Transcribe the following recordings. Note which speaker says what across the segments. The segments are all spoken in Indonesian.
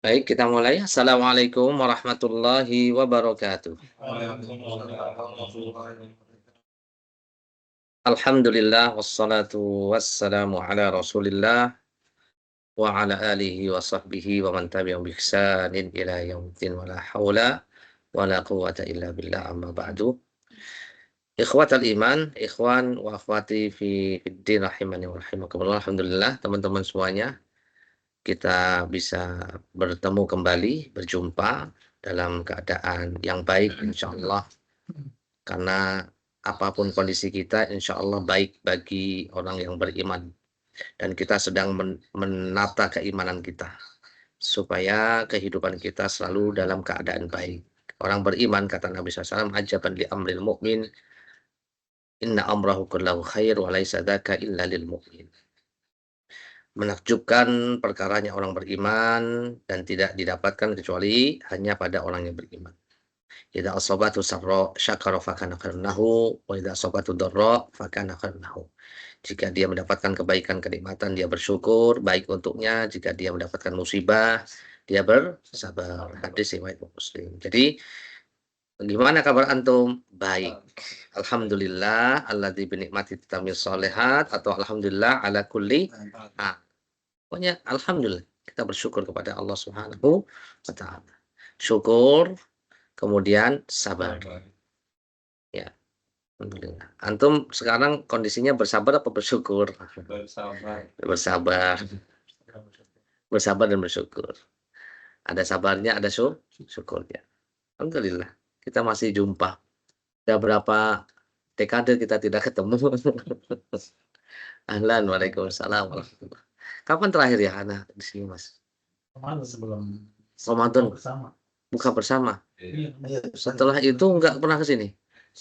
Speaker 1: Baik, kita mulai. Assalamualaikum warahmatullahi wabarakatuh. Alhamdulillah wassalatu wassalamu ala Rasulillah wa ala alihi wa sahbihi wa man tabi'ahum bi ihsanin ila yaumil wa la haula wa la quwwata illa billah amma ba'du. Ikhwatal iman, ikhwan wa akhwati fid din rahimani wa rahimakumullah. Alhamdulillah teman-teman semuanya, kita bisa bertemu kembali, berjumpa dalam keadaan yang baik insyaallah. Karena apapun kondisi kita, insya Allah baik bagi orang yang beriman. Dan kita sedang menata keimanan kita. Supaya kehidupan kita selalu dalam keadaan baik. Orang beriman, kata Nabi SAW, ajaban li amril mu'min, inna amrahu kullahu khair, wa laysa dzaka illa lil mu'min. Menakjubkan perkaranya orang beriman, dan tidak didapatkan kecuali hanya pada orang yang beriman. Idza asabatu sarra syakara fakana khairan lahu wa idza asabatu dharra fakana khairan lahu. Jika dia mendapatkan kebaikan, kenikmatan, dia bersyukur, baik untuknya. Jika dia mendapatkan musibah, dia bersabar. Hadis riwayat Muslim. Jadi, gimana kabar antum? Baik. Alhamdulillah alladzi bi nikmati tatammis sholihat, atau alhamdulillah ala kulli hal. Pokoknya alhamdulillah, kita bersyukur kepada Allah Subhanahu wa taala. Syukur, kemudian sabar. Ya, alhamdulillah. Antum sekarang kondisinya bersabar apa bersyukur?
Speaker 2: Bersabar.
Speaker 1: Bersabar. Bersabar dan bersyukur. Ada sabarnya, ada syukurnya. Alhamdulillah, kita masih jumpa. Sudah berapa dekade kita tidak ketemu. Ahlan, waalaikumsalam warahmatullahi. Kapan terakhir ya Ana di sini, Mas?
Speaker 2: Kemarin sebelum
Speaker 1: Ramadan
Speaker 2: bersama.
Speaker 1: buka bersama.
Speaker 2: Iya.
Speaker 1: Setelah itu enggak pernah ke sini.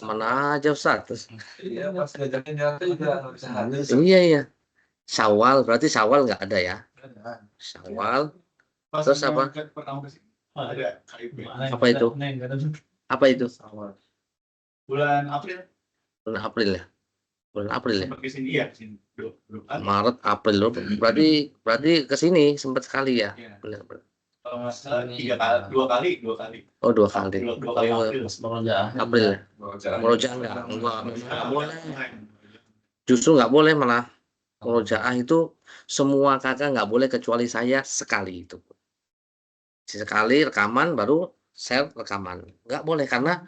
Speaker 1: Mana aja Ustaz?
Speaker 2: Iya, pas ngajakin jalan juga nggak bisa hadir.
Speaker 1: Iya. Syawal, berarti Syawal enggak ada ya?
Speaker 2: Ada.
Speaker 1: Syawal.
Speaker 2: Pas
Speaker 1: Terus apa?
Speaker 2: pertama kesini ada KIP.
Speaker 1: Apa itu? Apa itu?
Speaker 2: Bulan April.
Speaker 1: Bulan April ya? Bulan April ya?
Speaker 2: Sempat kesini ya, kesini.
Speaker 1: Maret, April loh. Berarti ke sini sempat sekali ya?
Speaker 2: Iya.
Speaker 1: Benar.
Speaker 2: Kalau nggak salah 2 kali.
Speaker 1: Oh, 2 kali.
Speaker 2: Dua kali
Speaker 1: Oh,
Speaker 2: April.
Speaker 1: April ya? Murojaah enggak boleh. Justru enggak boleh malah. Murojaah itu semua kakak enggak boleh kecuali saya sekali itu. Sekali rekaman baru share rekaman. Enggak boleh karena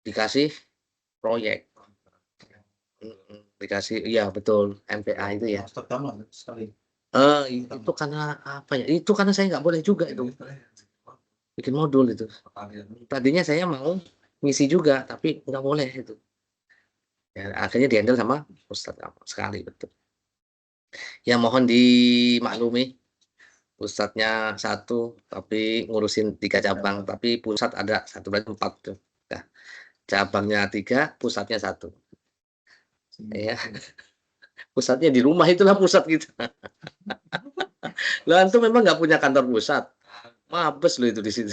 Speaker 1: dikasih proyek. Dikasih, iya betul, MPA itu ya.
Speaker 2: Pertama sekali.
Speaker 1: Itu karena apa ya? Itu karena saya nggak boleh juga itu bikin modul itu. Tadinya saya mau ngisi juga, tapi nggak boleh itu. Ya, akhirnya dihandle sama Ustadz sekali betul. Ya mohon dimaklumi, Ustadznya 1, tapi ngurusin 3 cabang, tapi pusat ada 1, berarti 4 tuh. Nah, cabangnya 3, pusatnya 1. Ya. Pusatnya di rumah, itulah pusat kita. Lah antum memang nggak punya kantor pusat. Mabes lo itu di situ.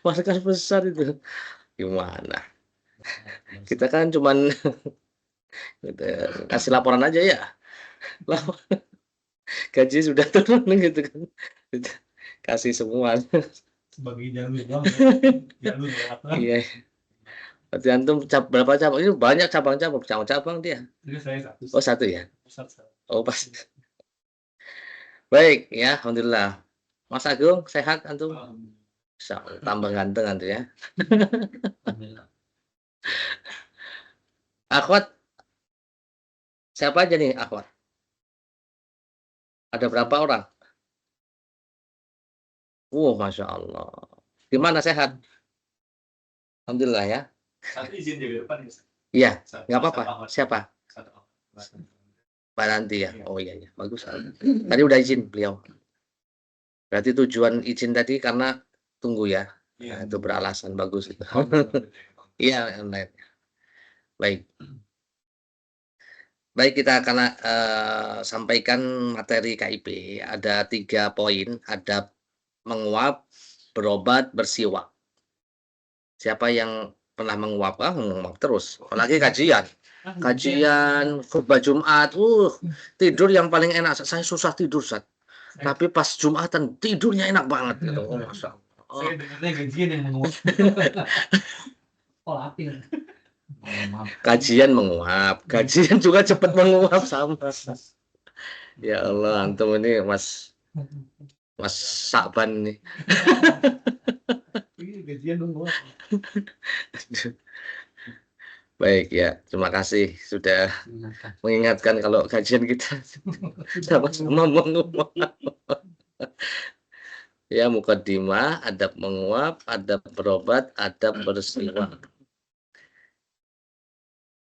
Speaker 1: Markas besar itu. Gimana? Kita kan cuman gitu, kasih laporan aja ya. Gaji sudah turun gitu kan. Kasih semua.
Speaker 2: Sebagai jalur
Speaker 1: Iya. Berarti antum berapa cabang? Ini banyak cabang-cabang dia. Oh, 1 ya? Oh, pas. Baik ya, alhamdulillah. Mas Agung sehat antum? Tambah ganteng antum ya. Akhwat, siapa aja nih akhwat? Ada berapa orang? Masya Allah. Gimana sehat? Alhamdulillah ya.
Speaker 2: Satu izin di depan ya.
Speaker 1: Iya, nggak apa-apa. Siapa?
Speaker 2: Satu.
Speaker 1: Pak Nanti ya. Oh iya, bagus. Tadi udah izin beliau. Berarti tujuan izin tadi karena tunggu ya. Nah, itu beralasan bagus itu. Iya, online. Baik. Baik, kita akan sampaikan materi KIP. Ada 3 poin. Ada menguap, berobat, bersiwak. Siapa yang pernah menguap? Menguap terus. Apalagi kajian. Kajian, khutbah Jumat. Tidur yang paling enak. Saya susah tidur, Ustaz. Tapi pas Jumatan tidurnya enak banget gitu. Oh, Masya Allah. Oh,
Speaker 2: Saya dengarnya gajian yang menguap. Oh, latih. Maaf.
Speaker 1: kajian menguap, gajian juga cepat menguap sama. Ya Allah, antum ini Mas Sakban nih.
Speaker 2: Iya, gajian menguap.
Speaker 1: Baik ya, terima kasih sudah mengingatkan kalau kajian kita sama-sama menguap. Ya, mukaddimah, adab menguap, adab berobat, adab bersiwak.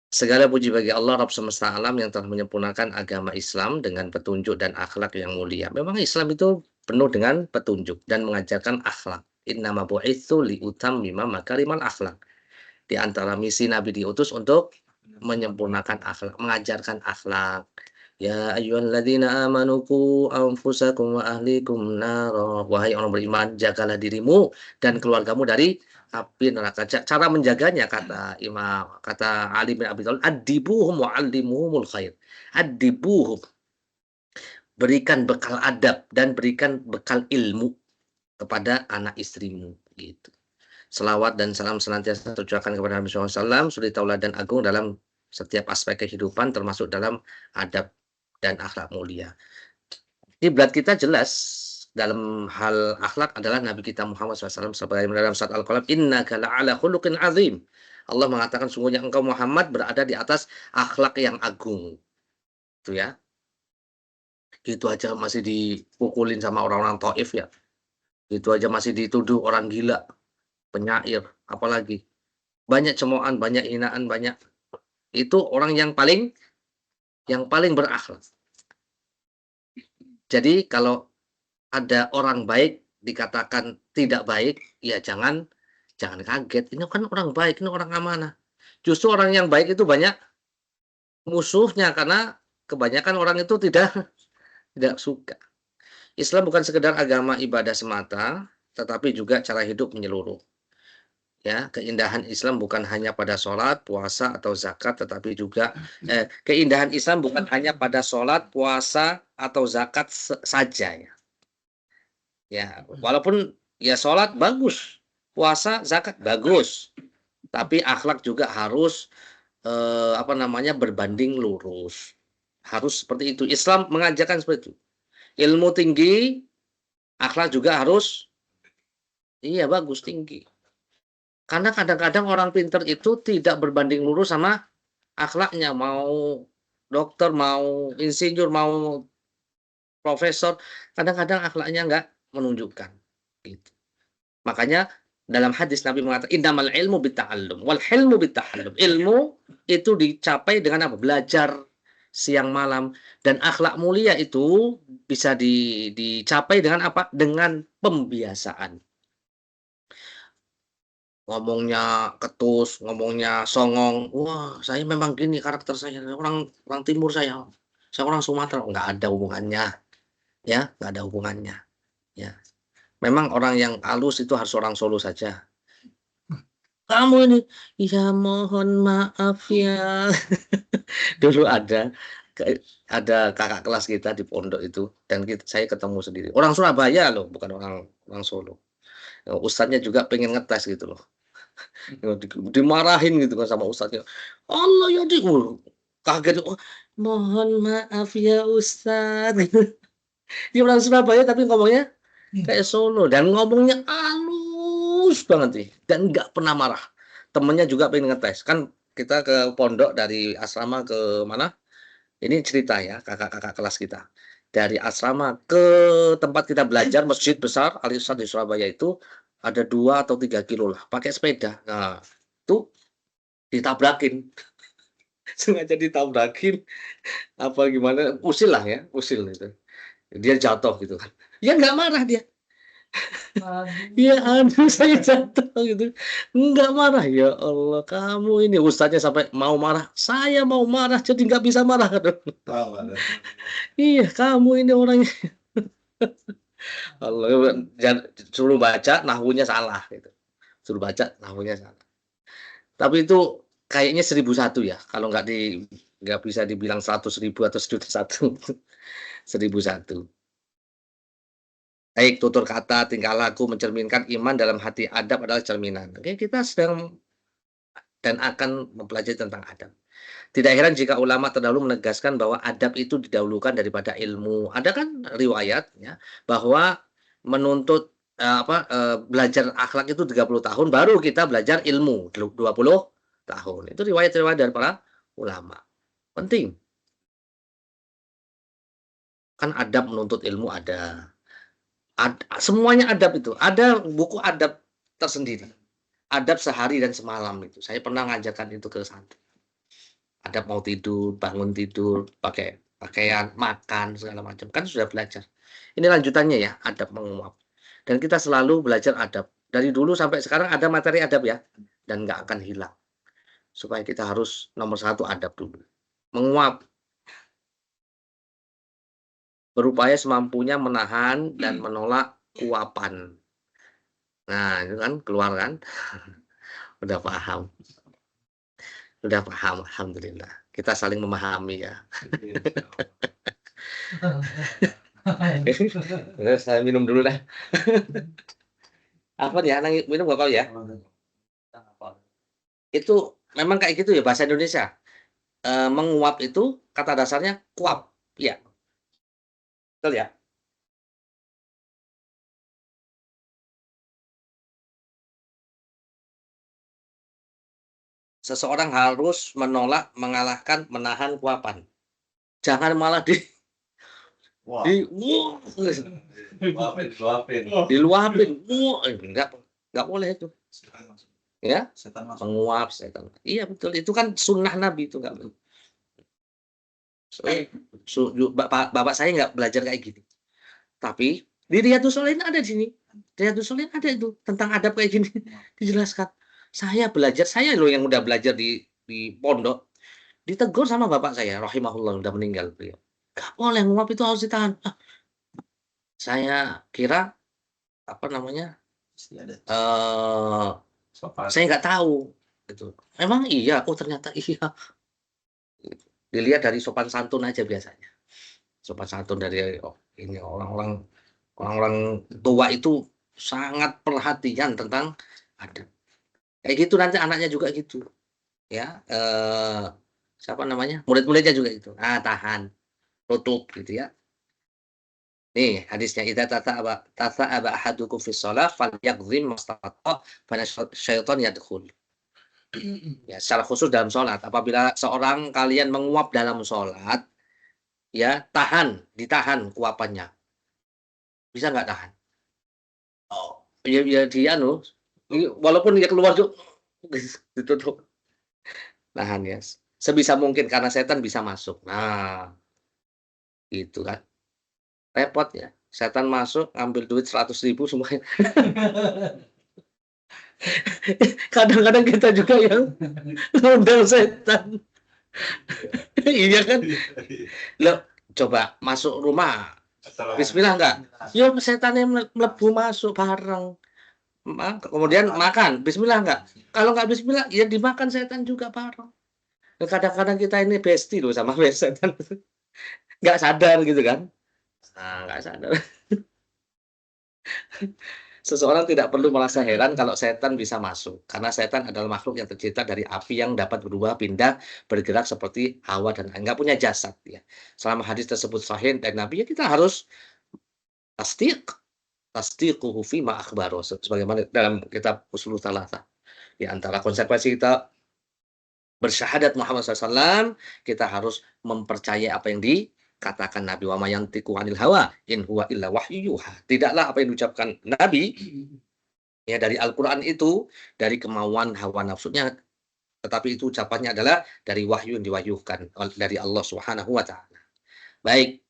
Speaker 1: Segala puji bagi Allah Rabb semesta alam yang telah menyempurnakan agama Islam dengan petunjuk dan akhlak yang mulia. Memang Islam itu penuh dengan petunjuk dan mengajarkan akhlak. Innama bu'itsu liutammima makarimal akhlak. Di antara misi Nabi diutus untuk menyempurnakan akhlak, mengajarkan akhlak. Ya ayyuhalladzina amanu qu anfusakum wa ahlikum nara. Wahai orang beriman, jagalah dirimu dan keluargamu dari api neraka. Cara menjaganya kata Ali bin Abi Thalib, adibuhum wa allimuhumul khair. Adibuhum, berikan bekal adab dan berikan bekal ilmu kepada anak istrimu gitu. Selawat dan salam senantiasa tercurahkan kepada Nabi SAW, suri tauladan agung dalam setiap aspek kehidupan termasuk dalam adab dan akhlak mulia. Kiblat kita jelas dalam hal akhlak adalah Nabi kita Muhammad SAW sebagai dalam surat Al-Qalam, innaka la'ala khuluqin azim. Allah mengatakan sungguhnya engkau Muhammad berada di atas akhlak yang agung. Itu ya. Gitu aja masih dipukulin sama orang-orang Taif ya. Gitu aja masih dituduh orang gila, penyair, apalagi. Banyak cemoohan, banyak hinaan, banyak. Itu orang yang paling berakhlak. Jadi kalau ada orang baik dikatakan tidak baik, ya jangan kaget. Ini kan orang baik, ini orang amanah. Justru orang yang baik itu banyak musuhnya karena kebanyakan orang itu tidak suka. Islam bukan sekedar agama ibadah semata, tetapi juga cara hidup menyeluruh. Ya, keindahan Islam bukan hanya pada sholat, puasa, atau zakat, tetapi juga keindahan Islam bukan hanya pada sholat, puasa, atau zakat saja ya. Ya, walaupun ya sholat bagus, puasa, zakat bagus, tapi akhlak juga harus berbanding lurus. Harus seperti itu. Islam mengajarkan seperti itu. Ilmu tinggi, akhlak juga harus bagus tinggi. Karena kadang-kadang orang pinter itu tidak berbanding lurus sama akhlaknya, mau dokter, mau insinyur, mau profesor, kadang-kadang akhlaknya nggak menunjukkan. Gitu. Makanya dalam hadis Nabi mengatakan innamal ilmu bitta'allum wal hilmu bitta'allum. Ilmu itu dicapai dengan apa? Belajar siang malam, dan akhlak mulia itu bisa dicapai dengan apa? Dengan pembiasaan. Ngomongnya ketus, ngomongnya songong, wah saya memang gini karakter saya, orang timur saya orang Sumatera, nggak ada hubungannya, ya nggak ada hubungannya, ya. Memang orang yang halus itu harus orang Solo saja. Kamu ini, ya mohon maaf ya. Dulu ada kakak kelas kita di pondok itu, dan saya ketemu sendiri. Orang Surabaya loh, bukan orang Solo. Ustadznya juga pengen ngetes gitu loh. Dimarahin gitu kan sama ustadznya. Allah ya kaget. Oh, mohon maaf ya Ustadz. Dia orang Surabaya tapi ngomongnya kayak Solo dan ngomongnya halus banget nih dan nggak pernah marah. Temennya juga pengen ngetes. Kan kita ke pondok dari asrama ke mana? Ini cerita ya kakak-kakak kelas kita. Dari asrama ke tempat kita belajar masjid besar Al Irsyad di Surabaya itu ada 2 atau 3 kilo lah pakai sepeda. Nah, itu ditabrakin. Sengaja ditabrakin apa gimana, usil lah ya, usil itu. Dia jatuh gitu kan. Ya nggak marah dia. Ya aduh saya jatuh gitu. Nggak marah. Ya Allah, kamu ini ustaznya sampai mau marah. Saya mau marah jadi nggak bisa marah. Iya, kamu ini orangnya. Allah, suruh baca nahwunya salah gitu. Suruh baca nahwunya salah. Tapi itu kayaknya 1001 ya. Kalau nggak bisa dibilang 100.000 atau 1.001. 1001. Baik tutur kata, tingkah laku mencerminkan iman dalam hati adab adalah cerminan. Oke, kita sedang dan akan mempelajari tentang adab. Tidak heran jika ulama terdahulu menegaskan bahwa adab itu didahulukan daripada ilmu. Ada kan riwayat ya bahwa menuntut belajar akhlak itu 30 tahun baru kita belajar ilmu 20 tahun. Itu riwayat-riwayat dari para ulama. Penting. Kan adab menuntut ilmu ada. Semuanya adab itu. Ada buku adab tersendiri. Adab sehari dan semalam itu. Saya pernah ngajarkan itu ke santri. Adab mau tidur, bangun tidur, pakai pakaian, makan, segala macam. Kan sudah belajar. Ini lanjutannya ya, adab menguap. Dan kita selalu belajar adab. Dari dulu sampai sekarang ada materi adab ya. Dan nggak akan hilang. Supaya kita harus nomor satu adab dulu. Menguap. Berupaya semampunya menahan dan menolak uapan. Nah, itu kan keluar kan? Udah paham. Udah paham, alhamdulillah. Kita saling memahami ya. Saya minum dulu dah. Apa ya? Minum nggak kau ya? Itu memang kayak gitu ya bahasa Indonesia. Menguap itu kata dasarnya kuap. Ya, betul ya? Seseorang harus menolak, mengalahkan, menahan kuapan. Jangan malah
Speaker 3: Wah,
Speaker 1: wah,
Speaker 3: diluapin.
Speaker 1: diluapin. Wah, enggak boleh itu. Ya,
Speaker 3: Setan masuk.
Speaker 1: menguap setan. Iya betul, itu kan sunnah Nabi itu enggak. Bapak saya nggak belajar kayak gini. Tapi di Riyadhus Shalihin ada di sini. Riyadhus Shalihin ada itu tentang adab kayak gini dijelaskan. Saya belajar, saya loh yang udah belajar di pondok, ditegur sama bapak saya, rahimahullah udah meninggal beliau. Gak boleh nguap itu harus ditahan. Saya kira apa namanya? Saya nggak tahu gitu. Emang iya, oh ternyata iya. Dilihat dari sopan santun aja biasanya. Sopan santun dari ini orang-orang tua itu sangat perhatian tentang adab. Kayak gitu nanti anaknya juga gitu, ya, siapa namanya, murid-muridnya juga gitu, tahan, tutup gitu ya. Nih hadisnya, idza tata'aba ahadukum fis shalah falyagzim mastata' fana syaiton yadkhul. Ya, secara khusus dalam sholat, apabila seorang kalian menguap dalam sholat, ya ditahan kuapannya. Bisa nggak tahan? Oh, ya dianu, walaupun dia keluar juga ditutup. Nahan ya. Sebisa mungkin karena setan bisa masuk. Nah, gitu kan. Repot ya. Setan masuk ngambil duit 100.000 semuanya. Kadang-kadang kita juga yang ngundang setan. Iya kan? Loh, coba masuk rumah. Bismillah enggak? Ya setannya mlebu masuk bareng. Kemudian makan, bismillah enggak? Kalau enggak bismillah, ya dimakan setan juga bareng. Kadang-kadang kita ini bestie loh sama setan. Enggak sadar gitu kan? Nah, enggak sadar. Seseorang tidak perlu merasa heran kalau setan bisa masuk, karena setan adalah makhluk yang tercipta dari api yang dapat berubah pindah, bergerak seperti Hawa dan enggak punya jasad ya. Selama hadis tersebut sahih dari Nabi, ya kita harus tasdiq, tasdiquhu fima akhbaro, sebagaimana dalam kitab Ushulul Tsalatsah. Di antara konsekuensi kita bersyahadat Muhammad SAW, kita harus mempercayai apa yang dikatakan Nabi, wa ma yantiqu 'anil hawa in huwa illa wahyu yuha. Tidaklah apa yang diucapkan Nabi ya dari Al-Qur'an itu dari kemauan hawa nafsunya, tetapi itu ucapannya adalah dari wahyu yang diwahyukan dari Allah Subhanahu wa taala. Baik,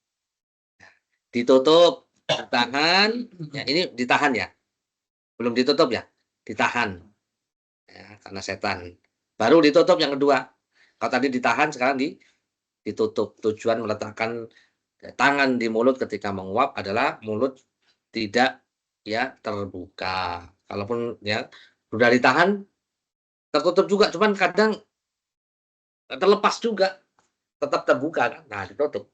Speaker 1: ditutup, ditahan, ya ini ditahan ya. Belum ditutup ya? Ditahan. Ya, karena setan. Baru ditutup yang kedua. Kalau tadi ditahan, sekarang ditutup. Tujuan meletakkan tangan di mulut ketika menguap adalah mulut tidak ya terbuka. Kalaupun ya sudah ditahan, tertutup juga, cuman kadang terlepas juga, tetap terbuka kan. Nah, ditutup.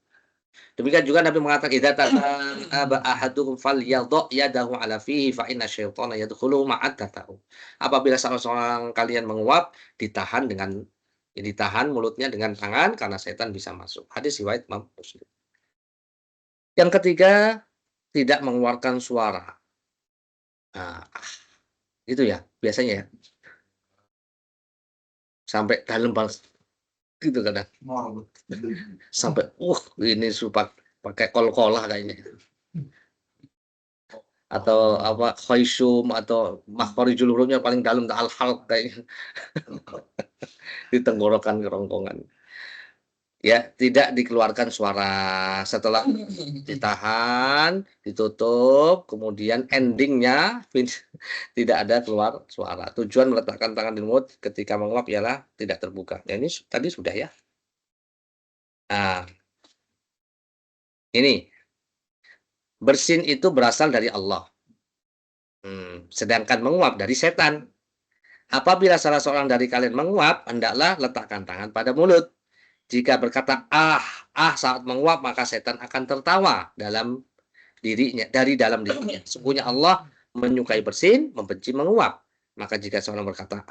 Speaker 1: Demikian juga Nabi mengatakan idza tata'aba ahadukum falyadha yadahu 'ala fihi fa inna syaitana yadkhulu ma'at tata'u. Apabila salah seorang kalian menguap, ditahan mulutnya dengan tangan karena setan bisa masuk. Hadis riwayat Imam Muslim. Yang ketiga, tidak mengeluarkan suara. Nah, itu ya biasanya ya. Sampai dalam banget gitu kadang. Sampai ini pakai kol-kolah kayaknya. Atau apa khaysum atau makhrarijul hurufnya paling dalam al-halq kayaknya. Di tenggorokan kerongkongan. Ya, tidak dikeluarkan suara. Setelah ditahan, ditutup, kemudian endingnya tidak ada keluar suara. Tujuan meletakkan tangan di mulut ketika menguap ialah tidak terbuka. Ya, ini tadi sudah ya. Nah, ini bersin itu berasal dari Allah. Sedangkan menguap dari setan. Apabila salah seorang dari kalian menguap, hendaklah letakkan tangan pada mulut. Jika berkata saat menguap, maka setan akan tertawa dalam dirinya, dari dalam dirinya. Sesungguhnya Allah menyukai bersin, membenci menguap. Maka jika seorang berkata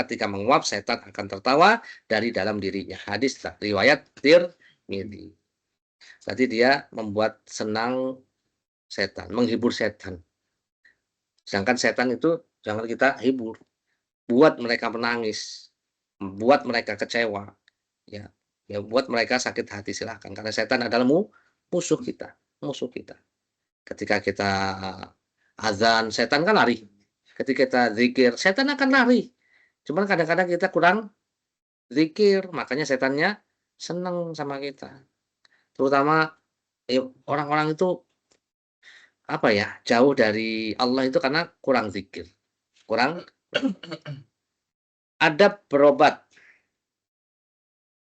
Speaker 1: ketika menguap, setan akan tertawa dari dalam dirinya. Hadis riwayat Tirmidzi. Berarti dia membuat senang setan, menghibur setan. Sedangkan setan itu jangan kita hibur. Buat mereka menangis, buat mereka kecewa, ya buat mereka sakit hati silahkan. Karena setan adalah musuh kita, musuh kita. Ketika kita azan, setan kan lari. Ketika kita zikir, setan akan lari. Cuman kadang-kadang kita kurang zikir, makanya setannya seneng sama kita. Terutama orang-orang itu apa ya, jauh dari Allah itu karena kurang zikir. Kurang adab berobat.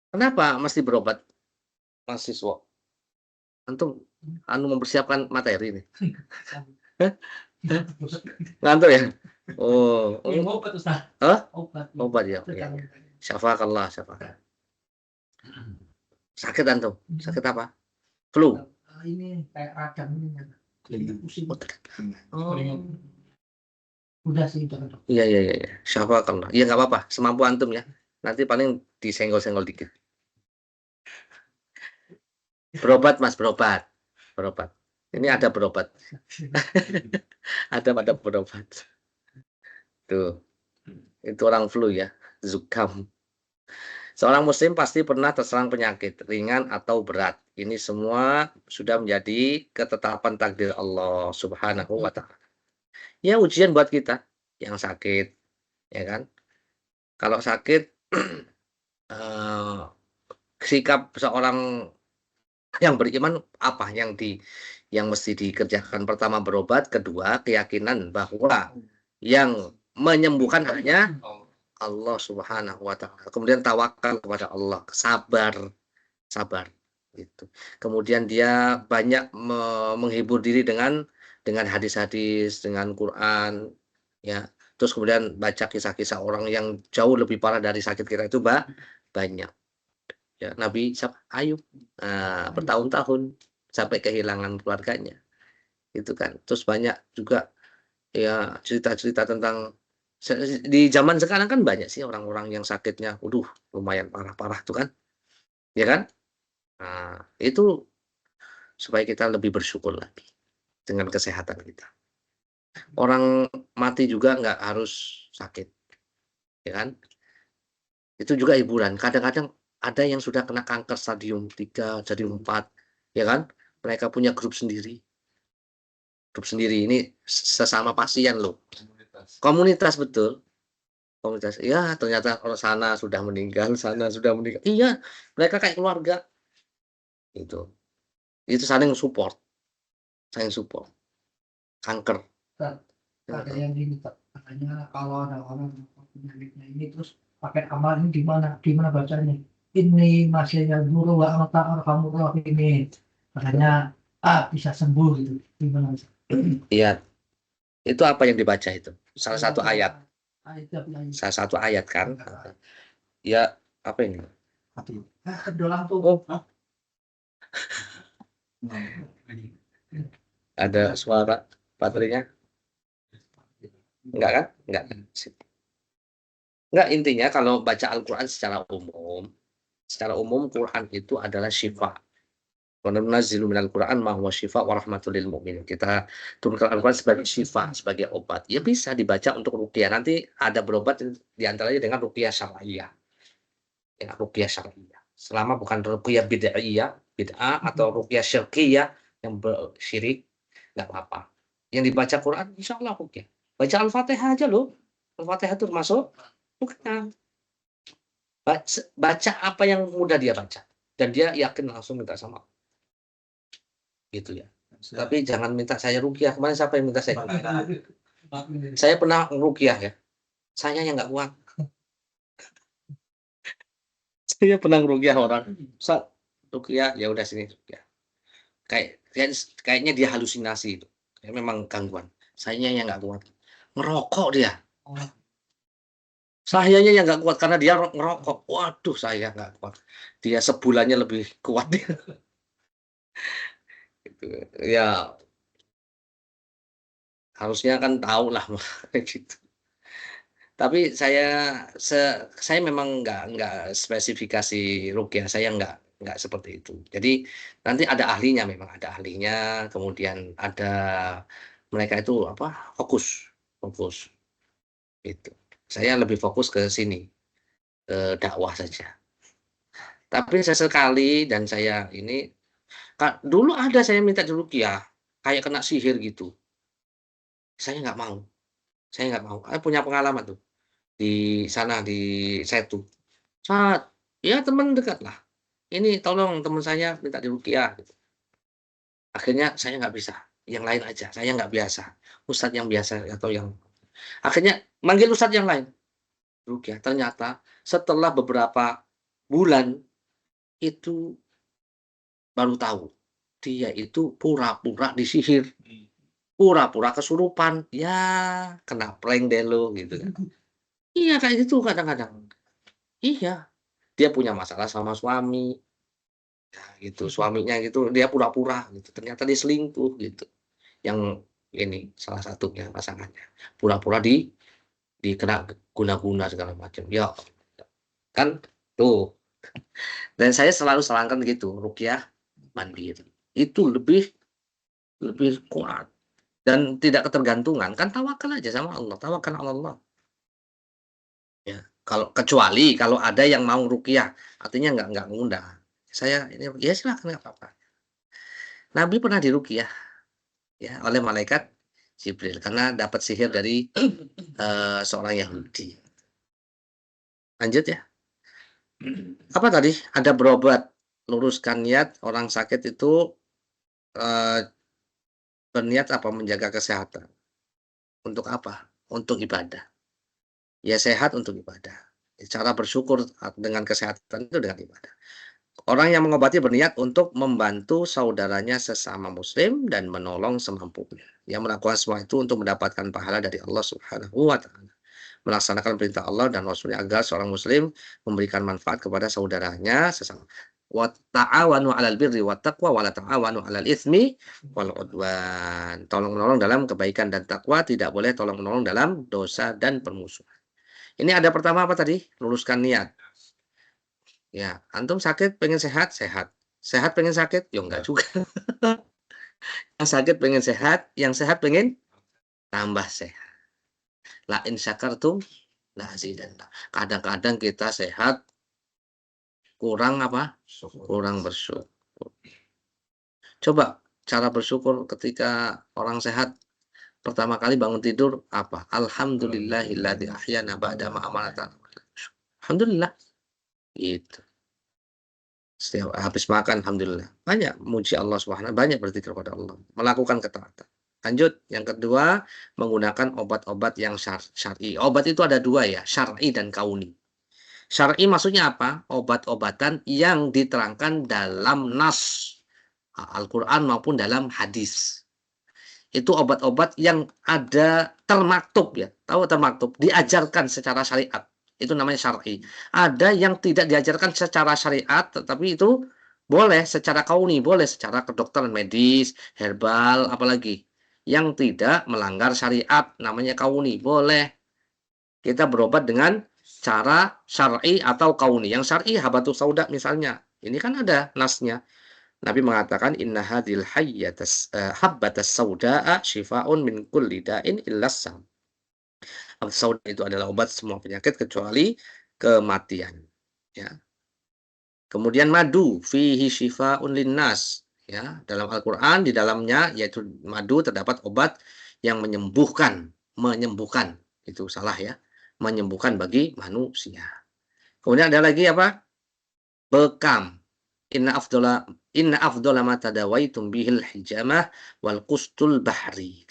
Speaker 1: Kenapa mesti berobat, mahasiswa? Antum mempersiapkan materi nih. Ngantuk ya? Oh.
Speaker 2: Obat Ustaz.
Speaker 1: Hah?
Speaker 2: Obat.
Speaker 1: Obat ya. Syafakallah, syafaqah. Sakit antum? Sakit apa? Flu.
Speaker 2: Ini kayak radang ini. Pusing.
Speaker 1: Oh.
Speaker 2: Udah sih itu.
Speaker 1: Iya. Syafakallah. Iya nggak apa-apa, semampu antum ya. Nanti paling disenggol-senggol dikit. Berobat Mas, berobat. Ini ada berobat. ada berobat. Tuh. Itu orang flu ya, zukam. Seorang muslim pasti pernah terserang penyakit ringan atau berat. Ini semua sudah menjadi ketetapan takdir Allah Subhanahu wa ta'ala. Ya ujian buat kita yang sakit, ya kan? Kalau sakit sikap seorang yang beriman apa yang mesti dikerjakan? Pertama berobat, kedua keyakinan bahwa yang menyembuhkan hanya Allah Subhanahu wa ta'ala. Kemudian tawakal kepada Allah, sabar gitu. Kemudian dia banyak menghibur diri dengan hadis-hadis, dengan Quran, ya. Terus kemudian baca kisah-kisah orang yang jauh lebih parah dari sakit kita itu banyak. Ya, Nabi Ayub bertahun-tahun sampai kehilangan keluarganya. Itu kan. Terus banyak juga ya cerita-cerita tentang di zaman sekarang kan banyak sih orang-orang yang sakitnya lumayan parah-parah tuh kan. Ya kan? Nah, itu supaya kita lebih bersyukur lagi dengan kesehatan kita. Orang mati juga nggak harus sakit, ya kan? Itu juga hiburan. Kadang-kadang ada yang sudah kena kanker stadium 3, stadium 4, ya kan? Mereka punya grup sendiri. Ini sesama pasien loh. Komunitas betul. Komunitas. Ya, ternyata orang sana sudah meninggal. Iya, mereka kayak keluarga. Itu saling support. Kanker.
Speaker 2: Ada yang gini, katanya kalau ada orang penyakitnya ini terus pakai amal ini gimana bacanya? Ini masih yang guru wa kamu ini katanya bisa sembuh gitu. Gimana?
Speaker 1: Iya. Itu apa yang dibaca itu? Salah satu ayat. Salah satu ayat kan? Ya, apa ini?
Speaker 2: Dolang tuh.
Speaker 1: Ada suara baterainya? Enggak kan? Enggak. Enggak, intinya kalau baca Al-Quran secara umum Quran itu adalah syifa. Wa nunazzilu minal Quran ma huwa syifa wa rahmatul lil mu'minin. Kita turunkan Al-Quran sebagai syifa, sebagai obat. Ya bisa dibaca untuk ruqyah. Nanti ada berobat diantaranya dengan ruqyah syar'iyah. Ya, ruqyah syar'iyah. Selama bukan ruqyah bid'ah atau ruqyah syirkiyah yang syirik, enggak apa-apa. Yang dibaca Quran insyaallah ruqyah. Baca Al-Fatihah aja loh. Al-Fatihah itu termasuk ruqyah. Baca apa yang mudah dia baca dan dia yakin langsung minta sama Allah. Gitu ya. Tapi jangan minta saya ruqyah. Kemarin siapa yang minta saya? Saya pernah ruqyah ya. Saya yang nggak kuat. Saya pernah ruqyah orang. Ustaz, ruqyah, ya udah sini ruqyah. Kayaknya dia halusinasi itu. Kayak memang gangguan. Sayanya yang nggak kuat. Ngerokok dia. Sayanya yang nggak kuat karena dia ngerokok. Waduh, saya nggak kuat. Dia sebulannya lebih kuat dia. Gitu. Ya, harusnya kan tahu lah gitu. Tapi saya memang nggak spesifikasi ruqyah, saya nggak seperti itu. Jadi nanti ada ahlinya, memang ada ahlinya, kemudian ada mereka itu apa, fokus, gitu. Saya lebih fokus ke sini, ke dakwah saja. Tapi sesekali dan saya ini, dulu ada saya minta diruqyah, kayak kena sihir gitu. Saya nggak mau. Punya pengalaman tuh. Di sana, di Setu. Ya teman dekat lah. Ini tolong teman saya minta diruqyah gitu. Akhirnya saya nggak bisa, yang lain aja, saya nggak biasa. Ustadz yang biasa atau yang akhirnya manggil ustadz yang lain, ruqyah. Ternyata setelah beberapa bulan itu baru tahu, dia itu pura-pura disihir, pura-pura kesurupan, ya kena prank deh lo gitu kan. Iya kayak gitu kadang-kadang. Iya, dia punya masalah sama suami. Nah, gitu, suaminya gitu, dia pura-pura gitu, ternyata dia selingkuh gitu. Yang ini salah satunya pasangannya, pura-pura dikena guna-guna segala macam. Ya, kan tuh. Dan saya selalu sarankan gitu, ruqyah mandiri. Itu lebih lebih kuat dan tidak ketergantungan, kan tawakal aja sama Allah, tawakal ala Allah. Ya, kecuali kalau ada yang mau ruqyah, artinya nggak ngundang. Saya ini, ya silakan nggak apa-apa. Nabi pernah diruqyah ya oleh malaikat Jibril karena dapat sihir dari seorang Yahudi. Lanjut ya. Apa tadi? Ada berobat, luruskan niat orang sakit itu eh, berniat apa? Menjaga kesehatan. Untuk apa? Untuk ibadah. Ya sehat untuk ibadah. Cara bersyukur dengan kesehatan itu dengan ibadah. Orang yang mengobati berniat untuk membantu saudaranya sesama muslim dan menolong semampunya. Yang melakukan semua itu untuk mendapatkan pahala dari Allah Subhanahu wa taala. Melaksanakan perintah Allah dan Rasulnya agar seorang muslim memberikan manfaat kepada saudaranya sesama. Wa ta'awanu 'alal birri wat taqwa wa la ta'awanu 'alal itsmi wal 'udwan. Tolong-menolong dalam kebaikan dan takwa, tidak boleh tolong-menolong dalam dosa dan permusuhan. Ini ada pertama apa tadi? Luruskan niat. Ya, antum sakit pengen sehat, sehat. Sehat pengen sakit? Ya enggak juga. Yang sakit pengen sehat, yang sehat pengen tambah sehat. La in syakartum la azidanna. Kadang-kadang kita sehat kurang apa? Kurang bersyukur. Coba cara bersyukur ketika orang sehat pertama kali bangun tidur apa? Alhamdulillahilladzi ahyana ba'da ma amatana. Alhamdulillah. Gitu. Setiap habis makan alhamdulillah. Banyak muji Allah Subhanahu, banyak berzikir kepada Allah, melakukan ketaatan. Lanjut, yang kedua, menggunakan obat-obat yang syar'i. Obat itu ada dua ya, syar'i dan kauni. Syar'i maksudnya apa? Obat-obatan yang diterangkan dalam nas Al-Quran maupun dalam hadis. Itu obat-obat yang ada termaktub ya. Tahu termaktub? Diajarkan secara syariat. Itu namanya syar'i. Ada yang tidak diajarkan secara syariat, tetapi itu Boleh secara kauni, boleh secara kedokteran medis, herbal, apalagi yang tidak melanggar syariat, namanya kauni, boleh. Kita berobat dengan cara syar'i atau kauni. Yang syar'i habatus sauda misalnya. Ini kan ada nasnya. Nabi mengatakan inna hadhil habbatas sauda'a shifaa'un min kulli da'in illa sam. Habatus sauda itu adalah obat semua penyakit kecuali kematian. Ya. Kemudian madu fihi shifaa'un linnas. Ya, dalam Al-Qur'an di dalamnya yaitu madu terdapat obat yang menyembuhkan. Itu salah ya. Menyembuhkan bagi manusia. Kemudian ada lagi apa? Bekam. Inna afdhala ma tadawaitum bihil hijamah wal qustul bahri.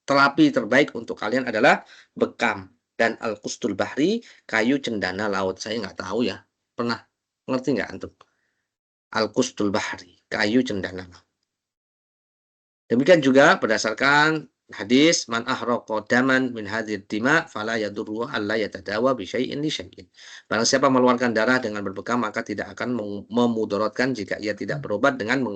Speaker 1: Terapi terbaik untuk kalian adalah bekam dan al qustul bahri, kayu cendana laut. Saya nggak tahu ya. Pernah ngerti nggak antum? Al qustul bahri, kayu cendana laut. Demikian juga berdasarkan hadis man ahraqa daman min hadhid dima fala yadurru alla yatadawa bi syai'in li syai'in. Barang siapa mengeluarkan darah dengan berbekam maka tidak akan memudaratkan jika ia tidak berobat dengan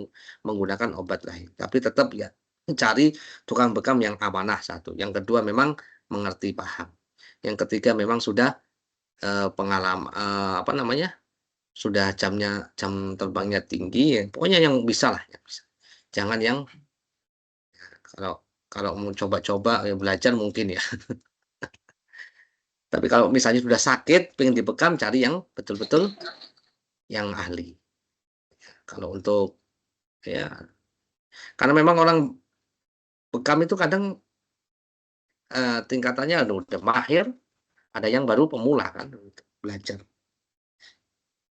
Speaker 1: menggunakan obat lain. Tapi tetap ya cari tukang bekam yang amanah satu. Yang kedua memang mengerti paham. Yang ketiga memang sudah pengalaman apa namanya? Sudah jam terbangnya tinggi ya. Pokoknya yang bisa lah yang bisa. Jangan yang kalau mau coba-coba ya belajar mungkin ya. Tapi kalau misalnya sudah sakit, pengen dibekam, cari yang betul-betul yang ahli. Kalau untuk ya, karena memang orang bekam itu kadang tingkatannya udah mahir, ada yang baru pemula kan untuk belajar.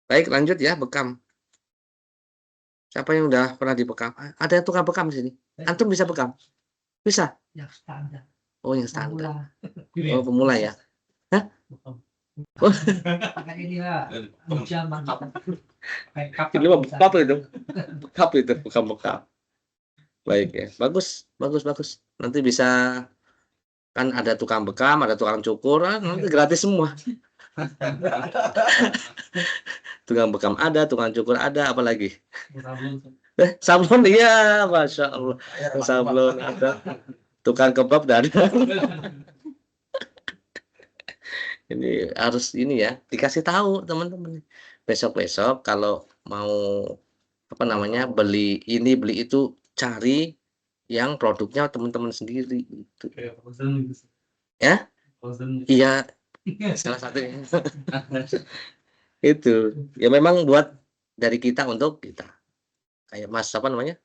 Speaker 1: Baik, lanjut ya bekam. Siapa yang udah pernah dibekam? Ada tukang bekam di sini. Antum bisa bekam? Bisa?
Speaker 2: Yang standar.
Speaker 1: Oh, yang standar.
Speaker 2: Pemula.
Speaker 1: Oh, pemula ya. Hah?
Speaker 2: Pakai ini lah. Jam
Speaker 1: Ini mah bekap itu. Bekap itu, bukan bekam. Baik ya. Bagus. Nanti bisa kan ada tukang bekam, ada tukang cukur, nanti gratis semua. Tukang bekam ada, tukang cukur ada, apalagi? Sablon iya, masya Allah. Sablon ada, tukang kebab ada. Ini harus ini ya, dikasih tahu teman-teman. Besok-besok kalau mau apa namanya beli ini beli itu cari yang produknya teman-teman sendiri itu. Ya? Iya, salah satunya. Itu. Ya memang buat dari kita untuk kita. Kayak Mas apa namanya?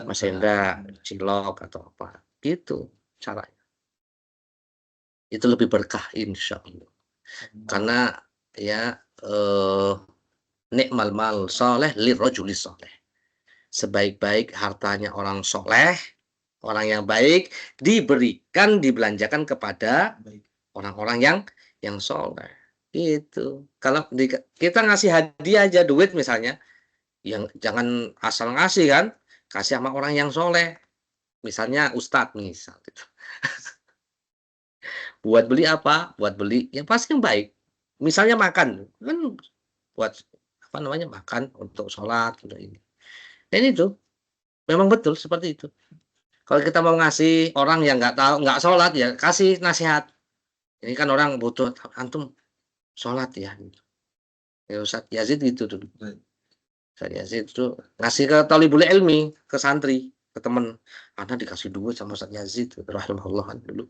Speaker 1: Mas Hendra, Cilok atau apa. Gitu caranya. Itu lebih berkah insya Allah. Karena ya nikmal mal soleh lirrajuli soleh. Sebaik-baik hartanya orang soleh, orang yang baik dibelanjakan kepada orang-orang yang soleh. Itu. Kalau kita ngasih hadiah aja duit misalnya, yang jangan asal ngasih kan, kasih sama orang yang soleh. Misalnya ustadz misal gitu. Buat beli apa? Buat beli yang pasti yang baik. Misalnya makan, kan buat apa namanya makan untuk sholat untuk ini. Dan itu memang betul seperti itu. Kalau kita mau ngasih orang yang nggak tahu nggak sholat ya kasih nasihat. Ini kan orang butuh antum sholat ya. Gitu. Ya Ustaz Yazid gitu dulu. Ustaz Yazid itu ngasih ke talibul ilmi ke santri ke teman. Karena dikasih duit sama Ustaz Yazid rahimahullah kan dulu.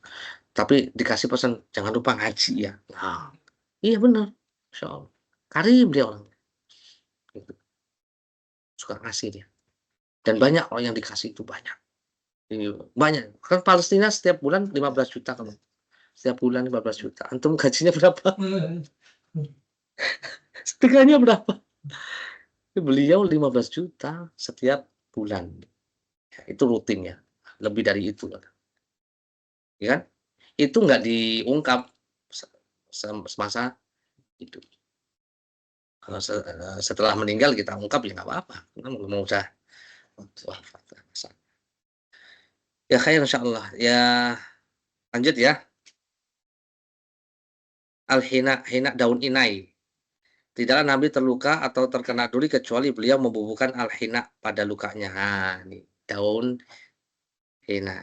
Speaker 1: Tapi dikasih pesan jangan lupa ngaji ya. Nah, iya benar. Insyaallah. Karim dia orang. Gitu. Suka ngasih dia. Dan banyak orang yang dikasih itu banyak. Banyak. Kan Palestina setiap bulan 15 juta kan. Setiap bulan 15 juta. Antum gajinya berapa? Setengahnya berapa? Beliau 15 juta setiap bulan. Ya, itu rutin ya. Lebih dari itu. Ya kan? Itu nggak diungkap semasa itu. Kalau setelah meninggal kita ungkap ya nggak apa-apa. Mau usah wafat. Ya khair insyaallah. Ya lanjut ya. Hina daun inai. tidaklah Nabi terluka atau terkena duri kecuali beliau membubuhkan al-hina pada lukanya. Nah, ini daun hina.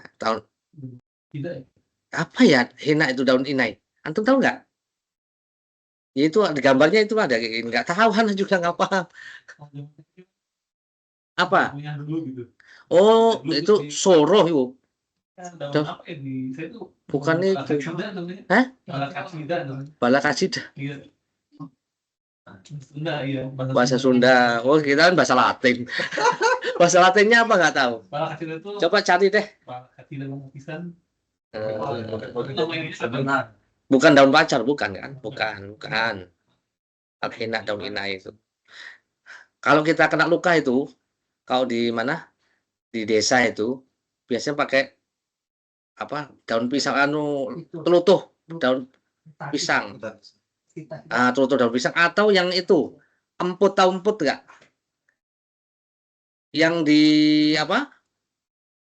Speaker 2: Tidak ya?
Speaker 1: Apa ya hina itu daun inai? Antum tahu nggak? Ya itu di gambarnya itu ada nggak tahu Hana juga nggak paham. Apa?
Speaker 2: Punya dulu gitu.
Speaker 1: Oh,
Speaker 2: Dulu
Speaker 1: itu
Speaker 2: di-
Speaker 1: soroh itu.
Speaker 2: Daun apa ya di saya tuh
Speaker 1: Bukan itu.
Speaker 2: Balakasida namanya.
Speaker 1: Hah?
Speaker 2: Balakasida namanya.
Speaker 1: Balakasida.
Speaker 2: Iya. Sunda iya.
Speaker 1: Bahasa Sunda. Oh, kita kan bahasa Latin. Bahasa Latinnya apa nggak tahu.
Speaker 2: Balakasida itu
Speaker 1: Coba cari deh.
Speaker 2: Balakasida lapisan.
Speaker 1: Bukan daun pacar, bukan kan? Bukan. Al-hina daun inai itu. Kalau kita kena luka itu, kalau di mana? Di desa itu biasanya pakai apa? Daun pisang telutuh, daun pisang. Telutuh daun pisang atau yang itu emput, tahu emput nggak? Yang di apa?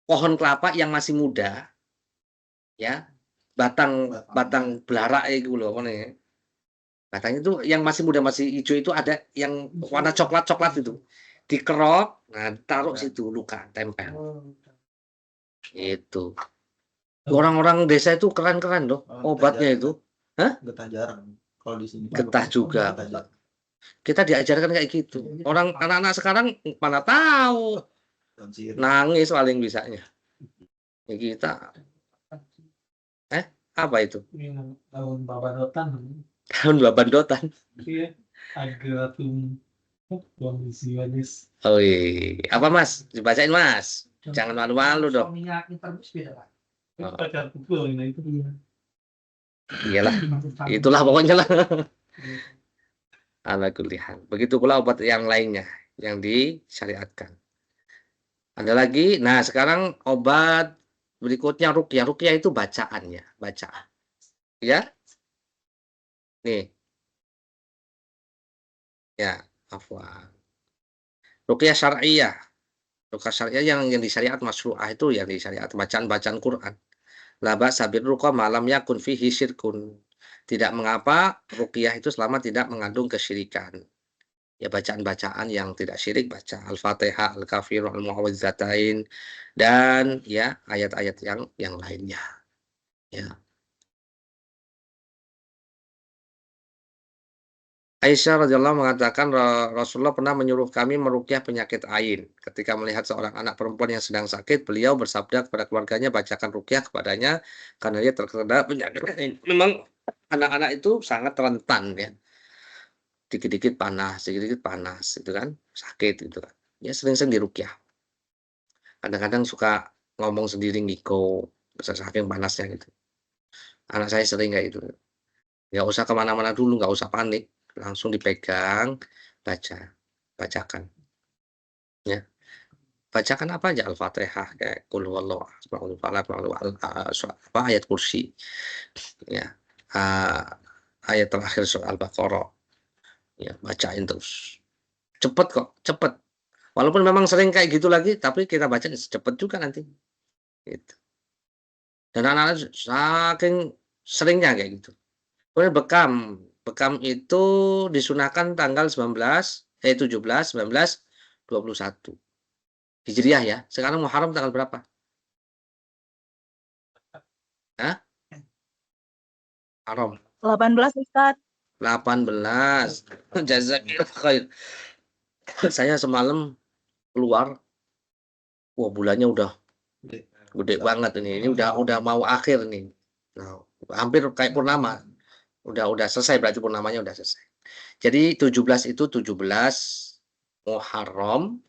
Speaker 1: Pohon kelapa yang masih muda, ya, batang belarak itu loh, apa nih? Batangnya itu yang masih muda masih hijau itu ada yang warna coklat itu, dikerok, nah taruh situ luka tempel. Itu orang-orang desa itu keren-keren loh obatnya itu. Hah?
Speaker 4: Getah jarang kalau di sini.
Speaker 1: Getah juga.
Speaker 4: Getah jarang.
Speaker 1: Kita diajarkan kayak gitu. Orang anak-anak sekarang mana tahu,
Speaker 4: Daun sirih.
Speaker 1: nangis paling bisanya. Ya kita apa itu?
Speaker 2: Daun babadotan.
Speaker 1: Daun babandotan.
Speaker 2: Iya. Agratum Bonisianis.
Speaker 1: Oh iya. Apa Mas? Dibacain Mas. Jangan malu-malu dong.
Speaker 2: Suaminya interbus beda Pak.
Speaker 1: Oh.
Speaker 2: Itu pacar pukul ini itu dia.
Speaker 1: Iyalah, itulah pokoknya lah. Ala kulli hal. Begitu pula obat yang lainnya yang disyariatkan. Ada lagi. Nah, sekarang obat berikutnya ruqyah. Ruqyah itu bacaannya, bacaan. Ya. Nih. Ya, afwan. Ruqyah syar'iyah. Ruqyah syar'iyah yang disyariat masyru'ah itu yang disyariat bacaan-bacaan Quran. La ba'sa birruqa ma lam yakun fihi syirkun. Tidak mengapa ruqyah itu selama tidak mengandung kesyirikan. Ya bacaan-bacaan yang tidak syirik, baca Al-Fatihah, Al-Kafirun, Al-Mu'awwidzatain dan ya ayat-ayat yang lainnya. Ya. Aisyah radhiyallahu mengatakan Rasulullah pernah menyuruh kami meruqyah penyakit ain. Ketika melihat seorang anak perempuan yang sedang sakit, beliau bersabda kepada keluarganya bacakan ruqyah kepadanya karena dia terkena penyakit ain. Memang anak-anak itu sangat rentan ya. Dikit-dikit panas itu kan, sakit gitu kan. Ya sering-sering diruqyah. Kadang-kadang suka ngomong sendiri ngiko, saking panasnya gitu. Anak saya sering kayak gitu. Nggak usah kemana-mana dulu, nggak usah panik, langsung dipegang, bacakan. Ya, bacakan apa aja Al-Fatihah kayak Qul huwallahu ahad, apa ayat kursi, ya, ayat terakhir surah Al-Baqarah, ya bacain terus. Cepet. Walaupun memang sering kayak gitu lagi, tapi kita baca cepet juga nanti. Gitu. Dan anak-anak saking seringnya kayak gitu. Kemudian bekam itu disunahkan tanggal 17, 19, 21 Hijriah ya. Sekarang Muharram tanggal berapa? Hah? Muharram
Speaker 5: 18 Ustaz.
Speaker 1: 18. Jazakallahu khair. Saya semalam keluar, wah bulannya udah gede banget ini. Ini udah mau akhir nih. Nah, hampir kayak purnama. Udah selesai berarti purnamanya udah selesai. Jadi 17 itu 17 Muharram,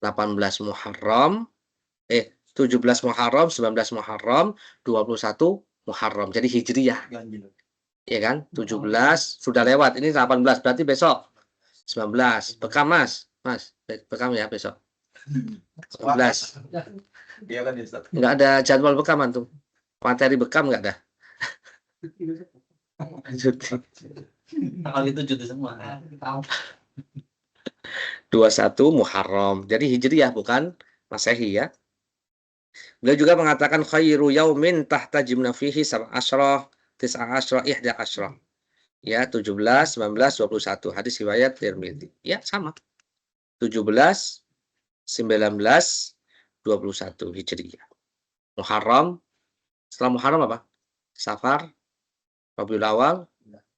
Speaker 1: 18 Muharram, 17 Muharram, 19 Muharram, 21 Muharram. Jadi Hijriyah.
Speaker 4: Ganjil.
Speaker 1: Ya kan? 17 sudah lewat. Ini 18 berarti besok 19. Bekam Mas. Bekam ya besok. 19.
Speaker 4: Iya kan ya Ustaz?
Speaker 1: Enggak ada jadwal bekam antum. Materi bekam enggak ada.
Speaker 4: Tanggal itu cuti semua.
Speaker 1: 21 Muharram. Jadi Hijriyah bukan Masehi ya. Beliau juga mengatakan khairu yaumin tahtajimna fihi sab'asyra, tis'asyra, 11. Ya, 17, 19, 21. Hadis riwayat Tirmidzi. Ya, sama. 17, 19, 21 Hijriyah. Muharram, setelah Muharram apa? Safar, Rabiul Awal,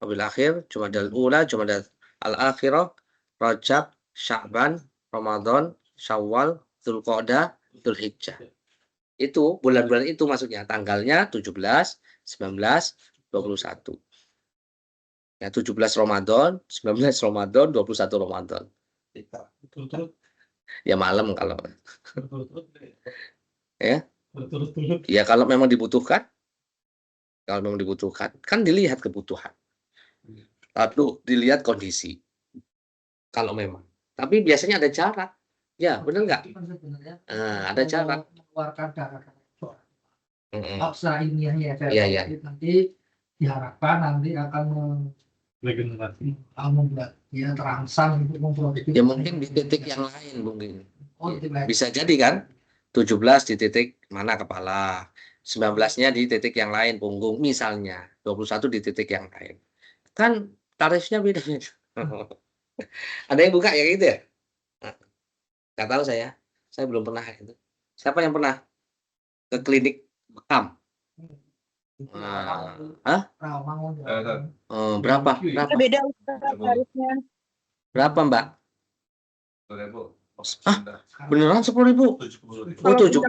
Speaker 1: Rabiul Akhir, Jumadal Ula, Jumadal Al-Akhirah, Rajab, Sya'ban, Ramadan, Syawal, Dzulqa'dah, Dzulhijjah. Itu bulan-bulan itu maksudnya tanggalnya 17, 19, 21. Ya, 17 Ramadan, 19 Ramadan, 21 Ramadan.
Speaker 2: Betul-betul.
Speaker 1: Ya malam kalau
Speaker 2: Betul-betul.
Speaker 1: ya.
Speaker 2: Betul-betul.
Speaker 1: Ya kalau memang dibutuhkan. Kalau memang dibutuhkan, kan dilihat kebutuhan. Lalu dilihat kondisi. Kalau memang. Tapi biasanya ada cara. Ya, benar nggak?
Speaker 2: Itu kan sebenarnya
Speaker 1: Ada cara.
Speaker 2: mengeluarkan darah
Speaker 1: Mm-mm.
Speaker 2: secara ilmiahnya
Speaker 1: Iya, iya.
Speaker 2: nanti diharapkan nanti akan
Speaker 3: Regenerasi.
Speaker 2: membuat dia terangsang untuk memproduksi.
Speaker 1: Ya mungkin di titik yang lain mungkin.
Speaker 2: Oh, titik lain.
Speaker 1: Bisa jadi kan? 17 di titik mana kepala, 19-nya di titik yang lain punggung misalnya, 21 di titik yang lain. Kan tarifnya beda. Ada yang buka ya gitu ya? Nggak tahu saya belum pernah itu. Siapa yang pernah ke klinik bekam? Hah? Berapa? Berapa?
Speaker 5: Beda Ustaz tarifnya.
Speaker 1: Berapa Mbak?
Speaker 3: 10.000.
Speaker 1: Beneran 10.000?
Speaker 3: 70.000.
Speaker 1: Oh,
Speaker 5: Kalau
Speaker 1: 70.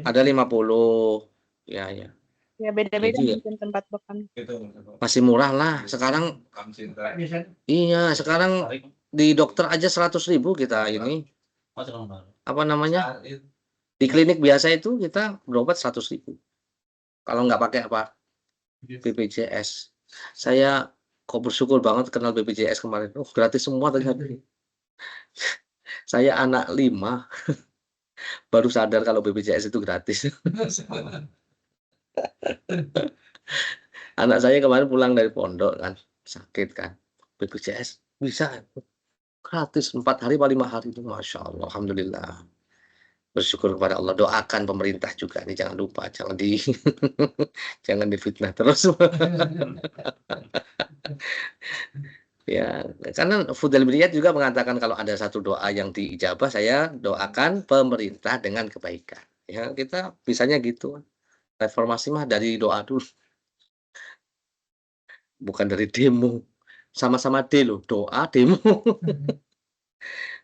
Speaker 5: 50.
Speaker 1: Ada 50. Ya, ya.
Speaker 5: Ya beda-beda
Speaker 1: Jadi ya,
Speaker 5: mungkin tempat bekam.
Speaker 1: masih murah lah. Sekarang iya, sekarang di dokter aja 100.000 kita ini. Apa namanya? Di klinik biasa itu kita berobat 100.000. Kalau nggak pakai apa? BPJS. Saya kok bersyukur banget kenal BPJS kemarin. Oh, gratis semua ternyata. Saya anak 5 baru sadar kalau BPJS itu gratis. Anak saya kemarin pulang dari pondok kan, sakit kan. BPJS bisa gratis 4 hari atau 5 hari itu, masya Allah, alhamdulillah. Bersyukur kepada Allah. Doakan pemerintah juga nih, jangan lupa, jangan jangan difitnah terus. Ya, karena Fudhal bin Iyad juga mengatakan kalau ada satu doa yang diijabah, saya doakan pemerintah dengan kebaikan. Ya, kita bisanya gitu. Reformasi mah dari doa dulu, bukan dari demo. Sama-sama D loh, doa, demo.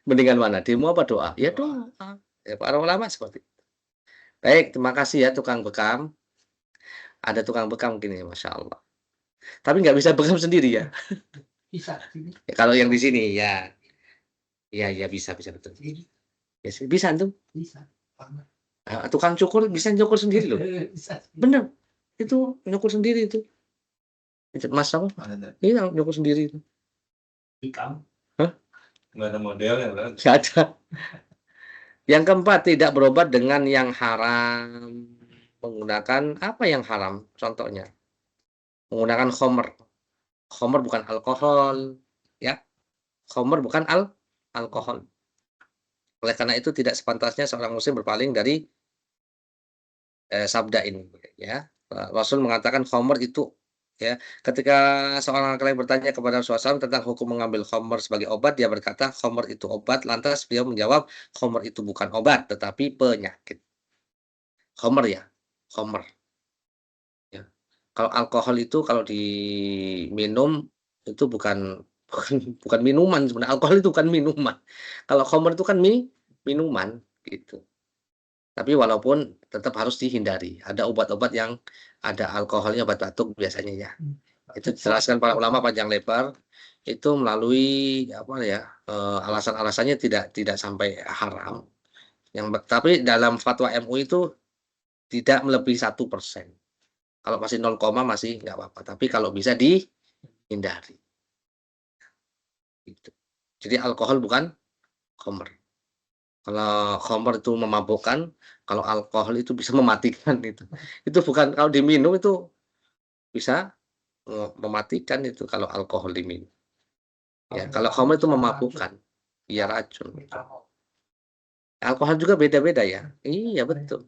Speaker 1: Mendingan mana? Demo apa doa? Ya doa. Ya, para ulama seperti itu. Baik, terima kasih ya tukang bekam. Ada tukang bekam gini, masya Allah. Tapi nggak bisa bekam sendiri ya.
Speaker 2: Bisa.
Speaker 1: Ya, kalau yang di sini ya, ya bisa betul. Ya, bisa tuh.
Speaker 2: Bisa.
Speaker 1: Tukang cukur bisa nyukur sendiri loh.
Speaker 2: Bisa.
Speaker 1: Bener, itu nyukur sendiri itu. Mas apa? Iya, nyukur sendiri itu. Hah?
Speaker 3: Nggak ada model ya kan?
Speaker 1: Nggak ada. Yang keempat, tidak berobat dengan yang haram. Menggunakan apa yang haram? Contohnya, menggunakan khomer. Khomer bukan alkohol, ya. Khomer bukan alkohol. Oleh karena itu tidak sepantasnya seorang muslim berpaling dari sabda ini, ya. Rasul mengatakan khomer itu, ya. Ketika seorang laki-laki bertanya kepada Rasulullah SAW tentang hukum mengambil khomer sebagai obat, dia berkata khomer itu obat. Lantas beliau menjawab khomer itu bukan obat, tetapi penyakit. Khomer ya, khomer. Ya. Kalau alkohol itu kalau diminum itu bukan minuman sebenarnya. Alkohol itu bukan minuman. Kalau khomer itu kan minuman gitu. Tapi walaupun tetap harus dihindari. Ada obat-obat yang ada alkoholnya, obat batuk biasanya ya. Itu dijelaskan para ulama panjang lebar. Itu melalui apa ya, alasan-alasannya tidak sampai haram. Tapi dalam fatwa MUI itu tidak melebihi 1%. Kalau masih 0, masih nggak apa-apa. Tapi kalau bisa dihindari. Gitu. Jadi alkohol bukan khamr. Kalau khamr itu memabukkan, kalau alkohol itu bisa mematikan itu. Itu bukan, kalau diminum itu bisa mematikan itu kalau alkohol diminum. Ya, kalau khamr itu memabukkan. Iya, racun. Alkohol juga beda-beda ya. Iya, betul.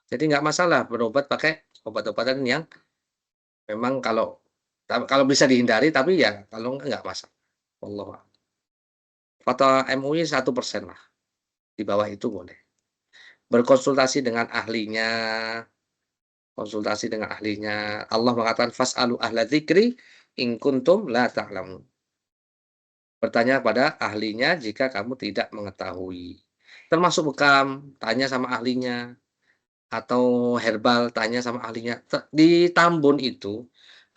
Speaker 1: Jadi nggak masalah berobat pakai obat-obatan yang Memang kalau bisa dihindari, tapi ya kalau enggak masalah. Wallahu a'lam. Fatwa MUI 1% lah, di bawah itu boleh. Berkonsultasi dengan ahlinya, Allah mengatakan, "Fas'alu ahla dzikri in kuntum la ta'lamun." Bertanya pada ahlinya jika kamu tidak mengetahui. Termasuk bekam, tanya sama ahlinya. Atau herbal, tanya sama ahlinya. Di Tambun itu,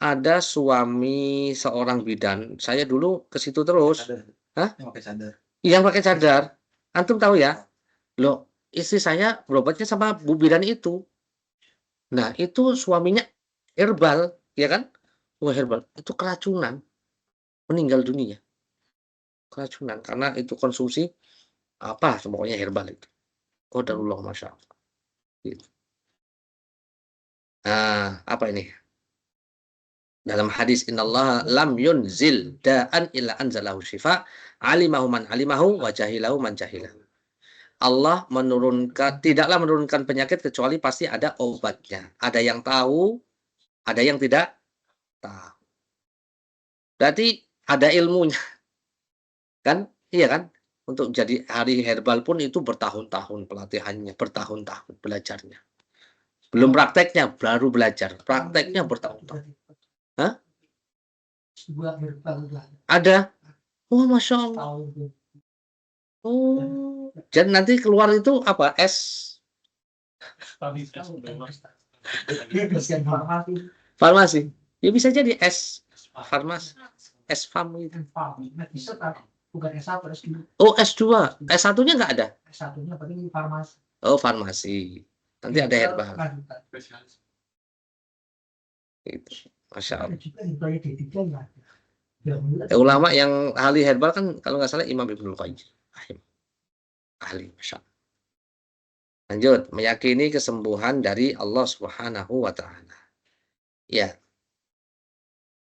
Speaker 1: ada suami seorang bidan, saya dulu ke situ terus.
Speaker 4: Sadar.
Speaker 1: Hah?
Speaker 4: Yang pakai sadar.
Speaker 1: Yang pakai cadar. Antum tahu ya? Loh, istri saya berobatnya sama bu bidan itu. Nah, itu suaminya herbal, ya kan? Wah, herbal. Itu keracunan, meninggal dunia. Keracunan, karena itu konsumsi, apa, pokoknya herbal itu. Qadarullah, masya Allah. Gitu. Nah, apa ini? Dalam hadis, innallaha lam yunzil da'an illa anzalahu syifa, alimahu man alimahu wa jahilahu man jahilahu. Allah tidaklah menurunkan penyakit kecuali pasti ada obatnya. Ada yang tahu, ada yang tidak tahu. Berarti ada ilmunya, kan? Iya kan? Untuk jadi ahli herbal pun itu bertahun-tahun pelatihannya, bertahun-tahun belajarnya. Belum prakteknya, baru belajar. Prakteknya bertahun-tahun. Hah?
Speaker 2: Sebuah herbal lah.
Speaker 1: Ada. Oh, masya Allah.
Speaker 2: Tahu.
Speaker 1: Oh, jadi nanti keluar itu apa? Es
Speaker 2: Bagian farmasi.
Speaker 1: farmasi. Ya bisa jadi es farmasi, es farm itu.
Speaker 2: Bisa kan? Bukan S1, S2.
Speaker 1: Oh, S2. S1-nya nggak ada.
Speaker 2: S1-nya paling farmasi.
Speaker 1: Oh, farmasi. Nanti ada herbal. Gitu. Masya Allah.
Speaker 2: Juga herbal D3 ya.
Speaker 1: Ulama yang ahli herbal kan kalau nggak salah Imam Ibnul Qayyim. Ahli, masya Allah. Lanjut, meyakini kesembuhan dari Allah Subhanahu wa Ta'ala. Ya.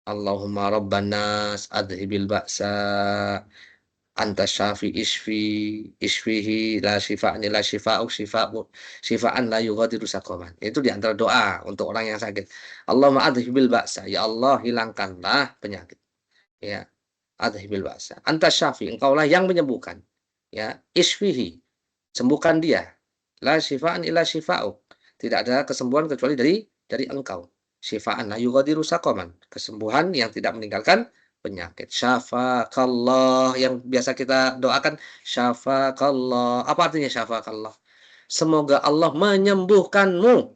Speaker 1: Allahumma rabban nas adhibil ba'sa anta syafi isfihi la syifa'an illa syifa'uk syifa'an la yughadiru saqaman. Itu di antara doa untuk orang yang sakit. Allahumma adhibil ba'sa, ya Allah hilangkanlah penyakit. Ya. Adhibil ba'sa. Anta syafi, engkaulah yang menyembuhkan. Ya, isfihi, sembuhkan dia. La syifa'an illa syifa'uk. Tidak ada kesembuhan kecuali dari engkau. Syifa'an la yughadiru saqaman. Kesembuhan yang tidak meninggalkan penyakit. Syafaqallah, yang biasa kita doakan, syafaqallah. Apa artinya syafaqallah? Semoga Allah menyembuhkanmu.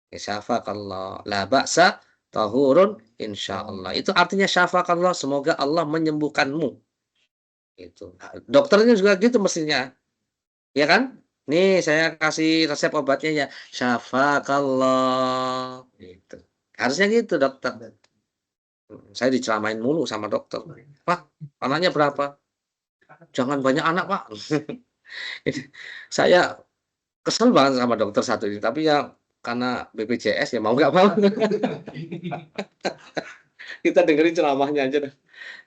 Speaker 1: Ya, syafaqallah. La ba'sa tahurun insyaallah. Itu artinya syafaqallah, semoga Allah menyembuhkanmu. Itu. Nah, dokternya juga gitu mestinya. Ya kan? Nih saya kasih resep obatnya ya, syafaqallah. Gitu. Harusnya gitu, dokter. Saya diceramain mulu sama dokter. Pak, anaknya berapa? Jangan banyak anak, Pak. Saya kesel banget sama dokter satu ini, tapi ya karena BPJS ya mau nggak mau. Kita dengerin ceramahnya aja dah.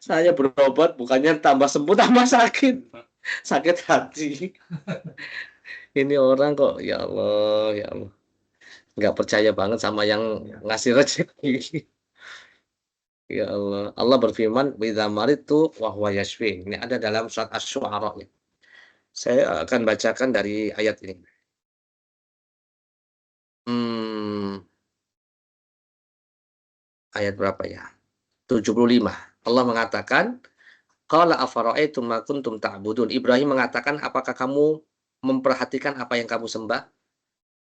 Speaker 1: Saya berobat bukannya tambah sembuh, tambah sakit. Sakit hati. Ini orang kok, ya Allah, ya Allah. Nggak percaya banget sama yang ngasih rezeki. Ya Allah. Allah berfirman, "Wa maritu wa huwa yashfin." Ini ada dalam surat Asy-Syu'ara. Saya akan bacakan dari ayat ini. Ayat berapa ya? 75. Allah mengatakan, qala afara'aitum ma kuntum ta'budun. Ibrahim mengatakan, apakah kamu memperhatikan apa yang kamu sembah?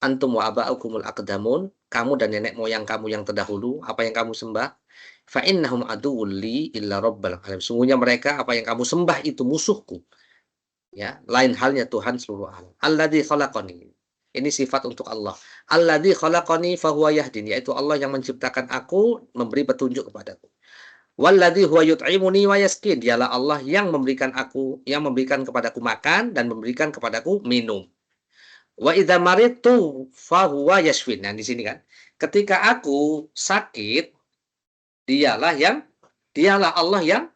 Speaker 1: Antum wa aba'ukumul aqdamun, kamu dan nenek moyang kamu yang terdahulu, apa yang kamu sembah? Fa innahum aduwwul li illa rabbal alamin. Sungguhnya mereka apa yang kamu sembah itu musuhku. Ya, lain halnya Tuhan seluruh alam. Alladzi khalaqani. Ini sifat untuk Allah. Alladzi khalaqani fa huwa yahdin, yaitu Allah yang menciptakan aku, memberi petunjuk kepadaku. Walladzi huwa yut'imuni wa yasqin, dialah Allah yang memberikan kepadaku makan dan memberikan kepadaku minum. Wa idza maridtu fa huwa yashfin. Nah, di sini kan, ketika aku sakit, dialah Allah yang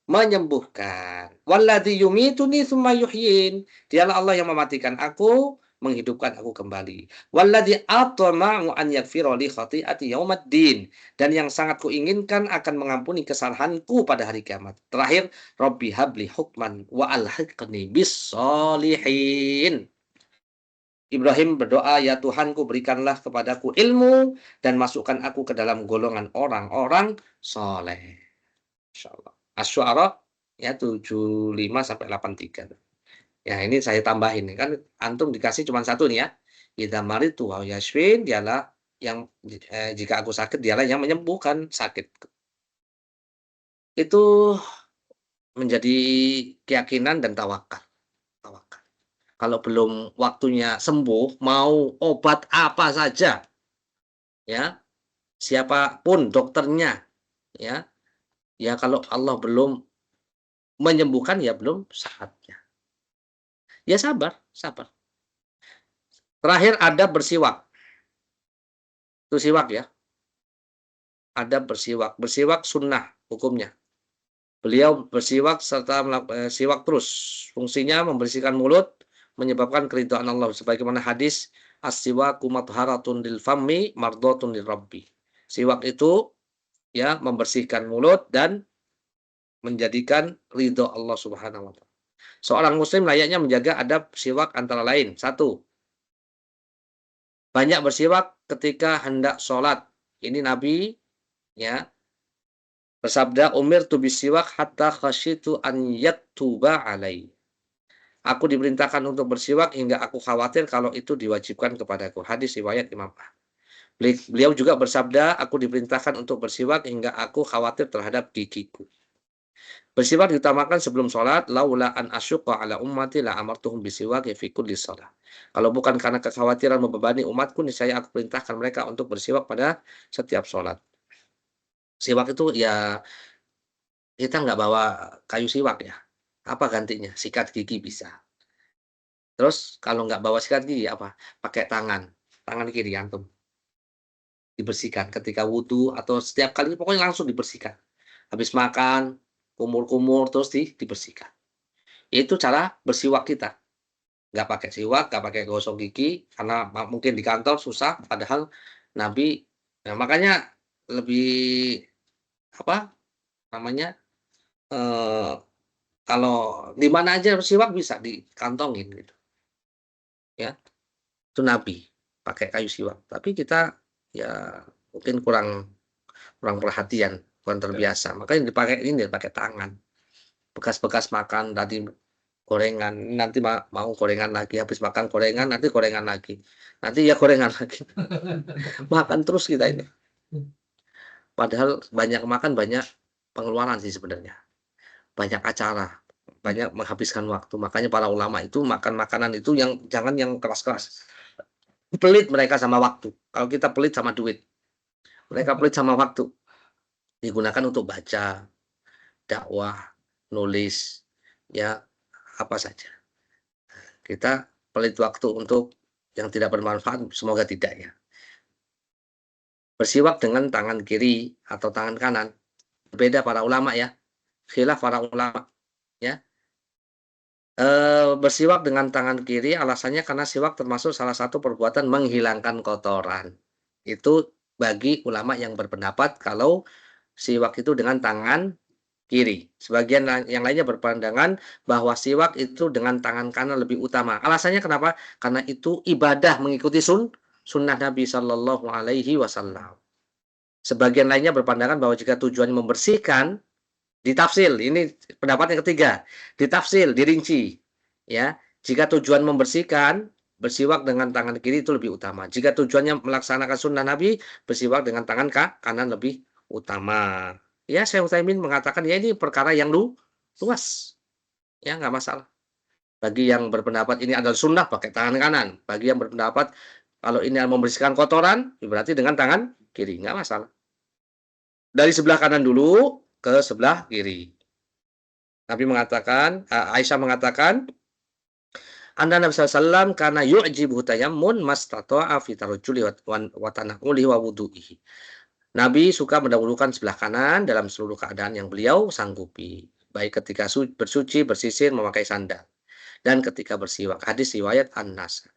Speaker 1: menyembuhkan. Walladzi yumituni tsumma yuhyin, dialah Allah yang mematikan aku, menghidupkan aku kembali. Walladzi atma'u an yaghfira li khati'ati yaumaddin, dan yang sangat kuinginkan akan mengampuni kesalahanku pada hari kiamat. Terakhir, Rabbi habli hukman wa alhiqni bis sholihin. Ibrahim berdoa, ya Tuhanku berikanlah kepadaku ilmu dan masukkan aku ke dalam golongan orang-orang soleh. Insyaallah. Asy-Syu'ara ya 75 sampai 83. Ya ini saya tambahin kan antum dikasih cuma satu nih ya. Idza maritu wa yashfin, dialah yang jika aku sakit dialah yang menyembuhkan sakit. Itu menjadi keyakinan dan tawakal. Tawakal. Kalau belum waktunya sembuh, mau obat apa saja, ya, siapapun dokternya, ya, ya kalau Allah belum menyembuhkan, ya belum saatnya. Ya sabar, sabar. Terakhir adab bersiwak. Itu siwak ya. Adab bersiwak. Bersiwak sunnah hukumnya. Beliau bersiwak serta siwak terus. Fungsinya membersihkan mulut, menyebabkan keridhaan Allah. Sebagaimana hadis, as-siwaku matharatun lil fammi mardhatun lir rabbi. Siwak itu ya membersihkan mulut dan menjadikan ridho Allah Subhanahu wa taala. Seorang muslim layaknya menjaga adab siwak antara lain. 1. Banyak bersiwak ketika hendak sholat. Ini Nabi ya bersabda, umirtu bisiwak hatta khasyitu an yaktuba alai. Aku diperintahkan untuk bersiwak hingga aku khawatir kalau itu diwajibkan kepadaku. Hadis riwayat Imam Ahmad. Beliau juga bersabda, aku diperintahkan untuk bersiwak hingga aku khawatir terhadap gigiku. Bersiwak diutamakan sebelum sholat, laula an asyqa ala ummati la amartuhum bisiwak fi kulli shalah. Kalau bukan karena kekhawatiran membebani umatku, niscaya aku perintahkan mereka untuk bersiwak pada setiap sholat. Siwak itu ya kita nggak bawa kayu siwak ya. Apa gantinya? Sikat gigi bisa. Terus kalau nggak bawa sikat gigi apa? Pakai tangan kiri antum. Dibersihkan ketika wudhu atau setiap kali, pokoknya langsung dibersihkan. Habis makan, kumur-kumur terus dibersihkan. Itu cara bersiwak kita. Nggak pakai siwak, nggak pakai gosok gigi, karena mungkin di kantor susah, padahal Nabi, nah makanya lebih apa namanya, kalau di mana aja bersiwak bisa dikantongin gitu. Ya, itu Nabi pakai kayu siwak. Tapi kita ya mungkin kurang perhatian, kurang terbiasa. Makanya dipakai tangan. Bekas-bekas makan tadi gorengan, nanti mau gorengan lagi, habis makan gorengan, nanti gorengan lagi. Nanti ya gorengan lagi. Makan terus kita ini. Padahal banyak makan, banyak pengeluaran sih sebenarnya. Banyak acara, banyak menghabiskan waktu. Makanya para ulama itu makan makanan itu yang jangan yang keras-keras. Pelit mereka sama waktu. Kalau kita pelit sama duit. Mereka pelit sama waktu. Digunakan untuk baca, dakwah, nulis, ya apa saja. Kita pelit waktu untuk yang tidak bermanfaat, semoga tidak ya. Bersiwak dengan tangan kiri atau tangan kanan. Berbeda para ulama ya. Khilaf para ulama ya. Bersiwak dengan tangan kiri alasannya karena siwak termasuk salah satu perbuatan menghilangkan kotoran. Itu bagi ulama yang berpendapat kalau siwak itu dengan tangan kiri. Sebagian yang lainnya berpandangan bahwa siwak itu dengan tangan kanan lebih utama. Alasannya kenapa? Karena itu ibadah mengikuti sunnah Nabi Shallallahu Alaihi Wasallam. Sebagian lainnya berpandangan bahwa jika tujuannya membersihkan, ditafsil. Ini pendapat yang ketiga. Ditafsil, dirinci. Ya, jika tujuan membersihkan, bersiwak dengan tangan kiri itu lebih utama. Jika tujuannya melaksanakan sunnah Nabi, bersiwak dengan tangan kanan lebih utama. Ya, Syekh Utsaimin mengatakan ya ini perkara yang luas. Ya, nggak masalah. Bagi yang berpendapat ini adalah sunnah pakai tangan kanan. Bagi yang berpendapat kalau ini membersihkan kotoran, berarti dengan tangan kiri, nggak masalah. Dari sebelah kanan dulu ke sebelah kiri. Nabi mengatakan, Aisyah mengatakan, Anda Nabi SAW karena yu'jibu tayammun mastata'a fi tarajjuli wa tanaquli wa wudu'ihi. Nabi suka mendahulukan sebelah kanan dalam seluruh keadaan yang beliau sanggupi. Baik ketika bersuci, bersisir, memakai sandal. Dan ketika bersiwak. Hadis riwayat An-Nasai.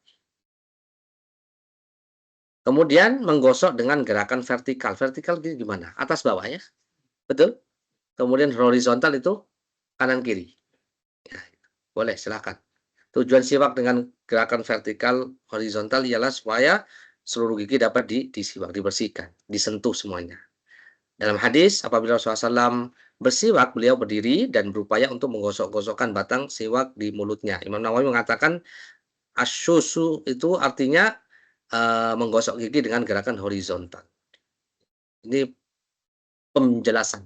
Speaker 1: Kemudian menggosok dengan gerakan vertikal. Vertikal gimana? Atas bawah ya. Betul? Kemudian horizontal itu kanan kiri. Ya, boleh, silakan. Tujuan siwak dengan gerakan vertikal horizontal ialah supaya seluruh gigi dapat disiwak, dibersihkan, disentuh semuanya. Dalam hadis, apabila Rasulullah SAW bersiwak, beliau berdiri dan berupaya untuk menggosok-gosokkan batang siwak di mulutnya. Imam Nawawi mengatakan asyusu itu artinya menggosok gigi dengan gerakan horizontal. Ini penjelasan.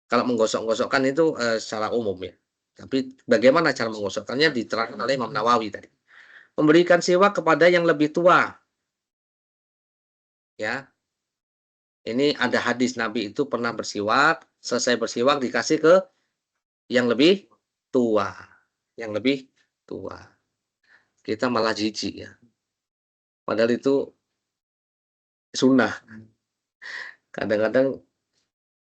Speaker 1: Kalau menggosok-gosokkan itu secara umum ya. Tapi bagaimana cara menggosokkannya diterangkan oleh Imam Nawawi tadi. Memberikan siwak kepada yang lebih tua. Ya. Ini ada hadis Nabi itu pernah bersiwak, selesai bersiwak dikasih ke yang lebih tua. Yang lebih tua. Kita malah jijik ya. Padahal itu sunnah. Kadang-kadang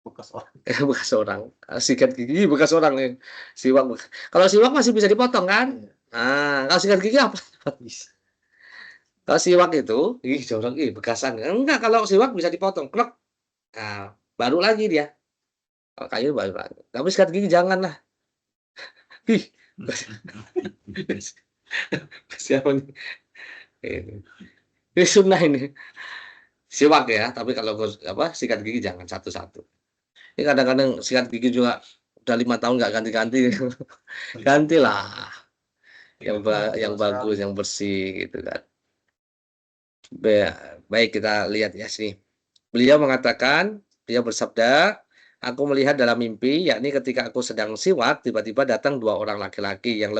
Speaker 4: Bekas orang.
Speaker 1: bekas orang. Sikat gigi bekas orang nih. Siwak. Kalau siwak masih bisa dipotong kan? Nah, kalau sikat gigi apa? Kalau siwak itu, jorok, bekasan. Enggak, kalau siwak bisa dipotong. Krek. Nah, baru lagi dia. Kalau kayu baru lagi. Tapi sikat gigi janganlah. Ih, siapa nih? Ini sunnah ini. Siwak ya, tapi kalau sikat gigi jangan satu-satu. Ini kadang-kadang sikat gigi juga udah 5 tahun nggak ganti-ganti. Gantilah yang bagus, yang bersih gitu kan. Baik, kita lihat ya sini. Beliau bersabda, aku melihat dalam mimpi, yakni ketika aku sedang siwak, tiba-tiba datang 2 orang laki-laki yang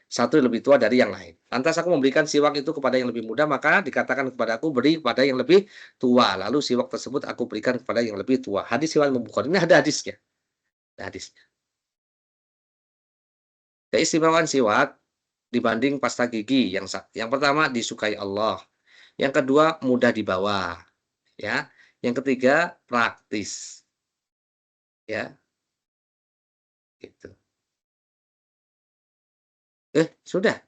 Speaker 1: satu lebih tua dari yang lain. Lantas aku memberikan siwak itu kepada yang lebih muda, maka dikatakan kepada aku, beri kepada yang lebih tua. Lalu siwak tersebut aku berikan kepada yang lebih tua. Hadis riwayat Bukhari. Ini ada hadisnya. Ada hadisnya. Keistimewaan siwak dibanding pasta gigi yang pertama disukai Allah. Yang kedua mudah dibawa. Ya. Yang ketiga praktis. Ya. Gitu. Sudah.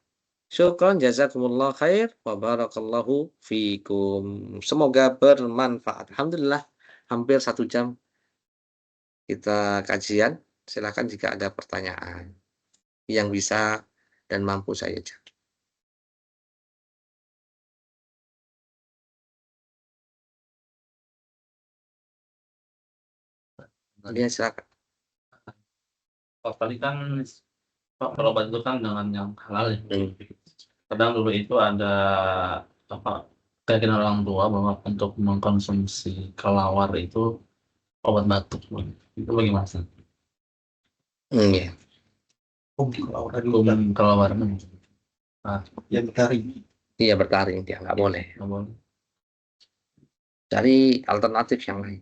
Speaker 1: Syukron jazakumullah khair wa barakallahu fikum. Semoga bermanfaat. Alhamdulillah hampir 1 jam kita kajian. Silakan jika ada pertanyaan yang bisa dan mampu saya jawab. Ya, silakan.
Speaker 6: Pak tadi kan Pak berobat itu kan dengan yang halal ya. Kadang dulu itu ada keyakinan orang tua bahwa untuk mengkonsumsi kelawar itu obat batuk. Itu bagaimana sih?
Speaker 1: Ya.
Speaker 6: Kelawar.
Speaker 4: Ya bertaring.
Speaker 1: Iya, bertaring dia nggak boleh.
Speaker 6: Nggak boleh.
Speaker 1: Cari alternatif yang lain.